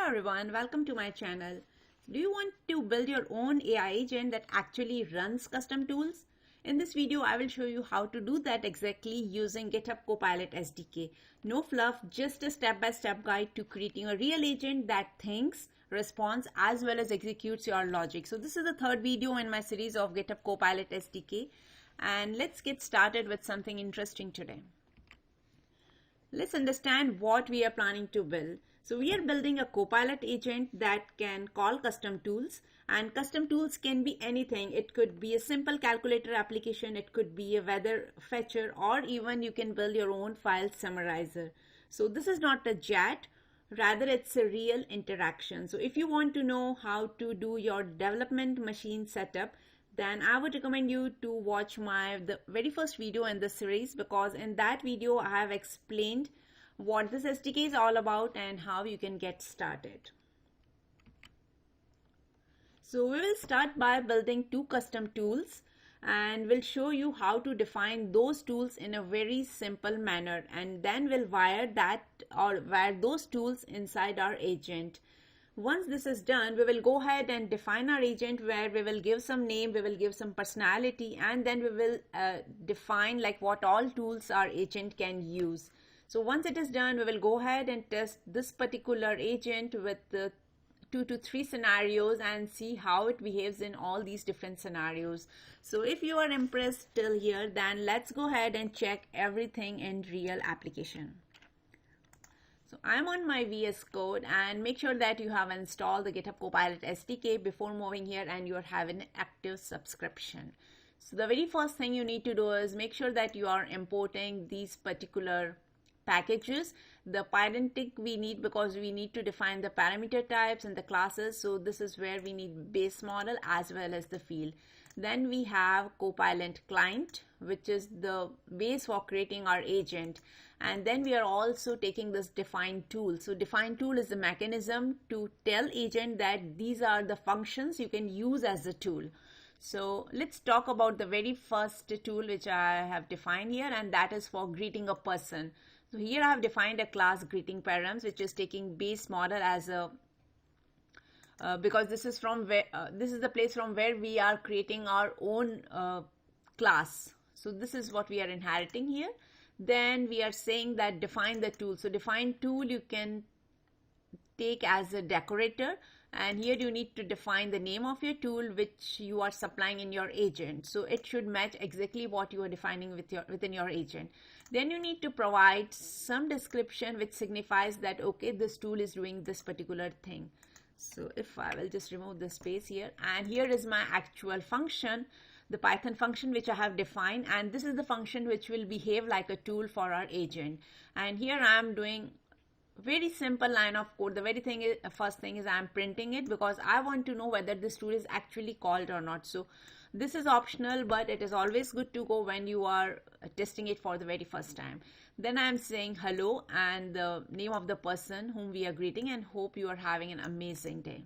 Hello everyone, welcome to my channel. Do you want to build your own AI agent that actually runs custom tools? In this video, I will show you how to do that exactly using GitHub Copilot SDK. No fluff, just a step-by-step guide to creating a real agent that thinks, responds, as well as executes your logic. So this is the third video in my series of GitHub Copilot SDK. And let's get started with something interesting today. Let's understand what we are planning to build. So we are building a Copilot agent that can call custom tools, and custom tools can be anything. It could be a simple calculator application, it could be a weather fetcher, or even you can build your own file summarizer. So this is not a chat, rather it's a real interaction. So if you want to know how to do your development machine setup, then I would recommend you to watch the very first video in this series, because in that video I have explained what this SDK is all about and how you can get started. So we will start by building two custom tools, and we'll show you how to define those tools in a very simple manner, and then we'll wire those tools inside our agent. Once this is done, we will go ahead and define our agent, where we will give some name, we will give some personality, and then we will define like what all tools our agent can use. So once it is done, we will go ahead and test this particular agent with the 2 to 3 scenarios and see how it behaves in all these different scenarios. So if you are impressed till here, then let's go ahead and check everything in real application. So I'm on my VS Code, and make sure that you have installed the GitHub Copilot SDK before moving here and you are having an active subscription. So the very first thing you need to do is make sure that you are importing these particular packages. The parentic we need because we need to define the parameter types and the classes. So this is where we need base model as well as the field. Then we have Copilot client, which is the base for creating our agent. And then we are also taking this define tool. So define tool is the mechanism to tell agent that these are the functions you can use as a tool. So let's talk about the very first tool which I have defined here, and that is for greeting a person. So here I have defined a class greeting params, which is taking base model as a because this is from where this is the place from where we are creating our own class. So this is what we are inheriting here. Then we are saying that define the tool. So define tool you can take as a decorator, and here you need to define the name of your tool which you are supplying in your agent. So it should match exactly what you are defining within your agent. Then you need to provide some description which signifies that okay, this tool is doing this particular thing. So if I will just remove the space here, and here is my actual function, the Python function which I have defined, and this is the function which will behave like a tool for our agent. And here I am doing very simple line of code. The very first thing is I am printing it because I want to know whether this tool is actually called or not. So this is optional, but it is always good to go when you are testing it for the very first time. Then I am saying hello and the name of the person whom we are greeting, and hope you are having an amazing day.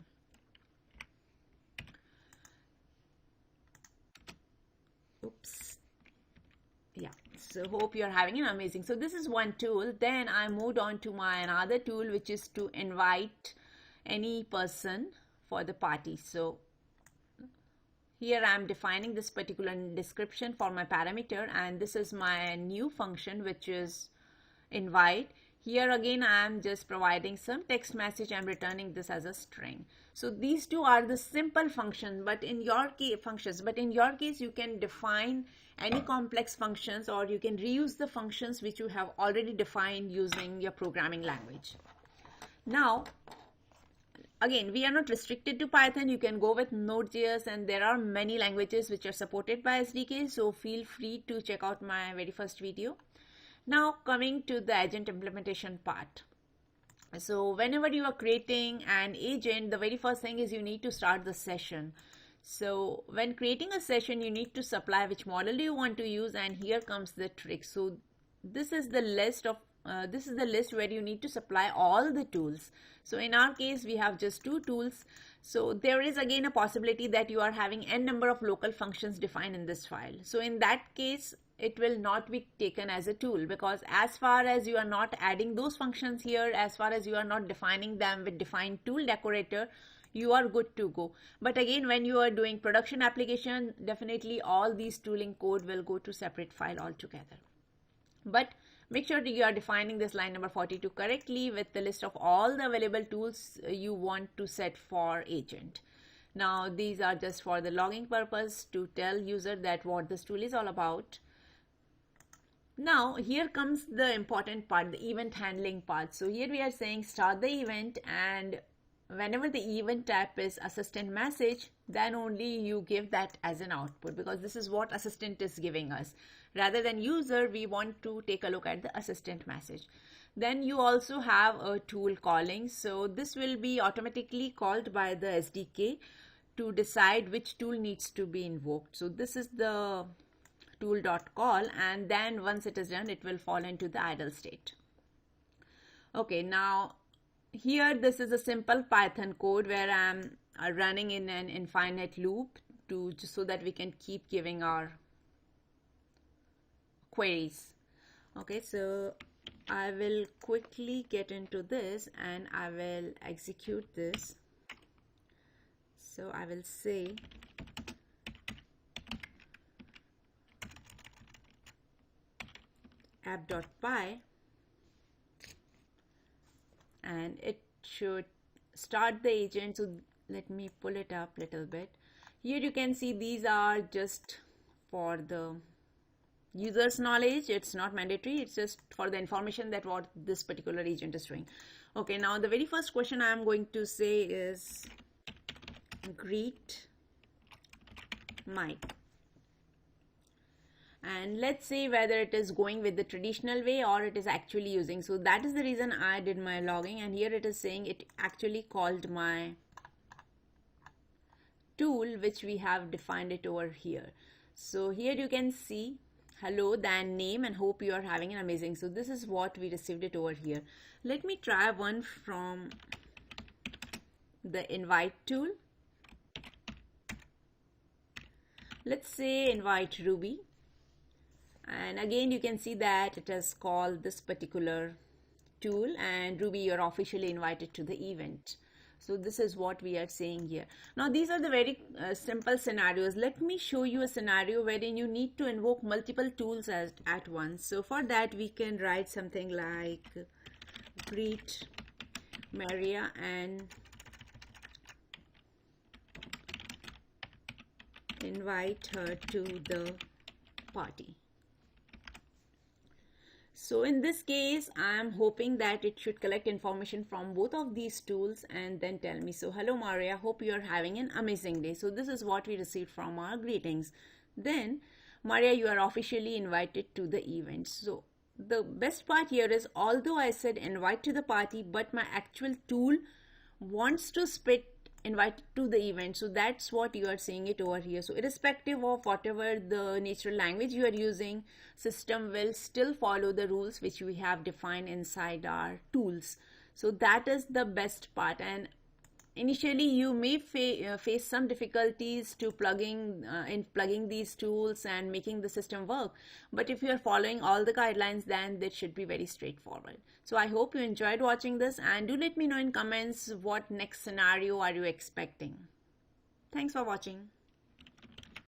Oops. Yeah, so hope you're having an amazing. So this is one tool. Then I moved on to my another tool, which is to invite any person for the party. So here I'm defining this particular description for my parameter, and this is my new function which is invite. Here again I am just providing some text message. I'm returning this as a string. So these two are the simple functions, but in your case you can define any complex functions, or you can reuse the functions which you have already defined using your programming language. Now again, we are not restricted to Python. You can go with Node.js, and there are many languages which are supported by SDK. So feel free to check out my very first video. Now coming to the agent implementation part. So whenever you are creating an agent, the very first thing is you need to start the session. So when creating a session, you need to supply which model do you want to use, and here comes the trick. So this is the list where you need to supply all the tools. So in our case, we have just 2 tools. So there is again a possibility that you are having n number of local functions defined in this file. So in that case, it will not be taken as a tool, because as far as you are not adding those functions here, as far as you are not defining them with defined tool decorator, you are good to go. But again, when you are doing production application, definitely all these tooling code will go to separate file altogether. But make sure that you are defining this line number 42 correctly with the list of all the available tools you want to set for agent. Now these are just for the logging purpose, to tell user that what this tool is all about. Now here comes the important part, the event handling part. So here we are saying start the event, and whenever the event type is assistant message, then only you give that as an output, because this is what assistant is giving us. Rather than user, we want to take a look at the assistant message. Then you also have a tool calling. So this will be automatically called by the SDK to decide which tool needs to be invoked. So this is the tool.call, and then once it is done, it will fall into the idle state. Okay, now here this is a simple Python code where I'm running in an infinite loop just so that we can keep giving our queries. Okay, so I will quickly get into this and I will execute this. So I will say app.py, and it should start the agent. So let me pull it up a little bit. Here you can see these are just for the user's knowledge. It's not mandatory, it's just for the information that what this particular agent is doing. Okay, now the very first question I am going to say is greet Mike, and let's say whether it is going with the traditional way or it is actually using. So that is the reason I did my logging, and here it is saying it actually called my tool, which we have defined it over here. So here you can see hello, then name, and hope you are having an amazing. So this is what we received it over here. Let me try one from the invite tool. Let's say invite Ruby, and again you can see that it has called this particular tool, and Ruby, you're officially invited to the event. So this is what we are saying here. Now these are the very simple scenarios. Let me show you a scenario wherein you need to invoke multiple tools at once. So for that we can write something like greet Maria and invite her to the party. So in this case, I am hoping that it should collect information from both of these tools and then tell me, so hello Maria, hope you are having an amazing day. So this is what we received from our greetings. Then Maria, you are officially invited to the event. So the best part here is, although I said invite to the party, but my actual tool wants to spit invite to the event. So that's what you are seeing it over here. So irrespective of whatever the natural language you are using, system will still follow the rules which we have defined inside our tools. So that is the best part, and initially you may face some difficulties to plugging these tools and making the system work, but if you are following all the guidelines, then that should be very straightforward. So I hope you enjoyed watching this, and do let me know in comments what next scenario are you expecting. Thanks for watching.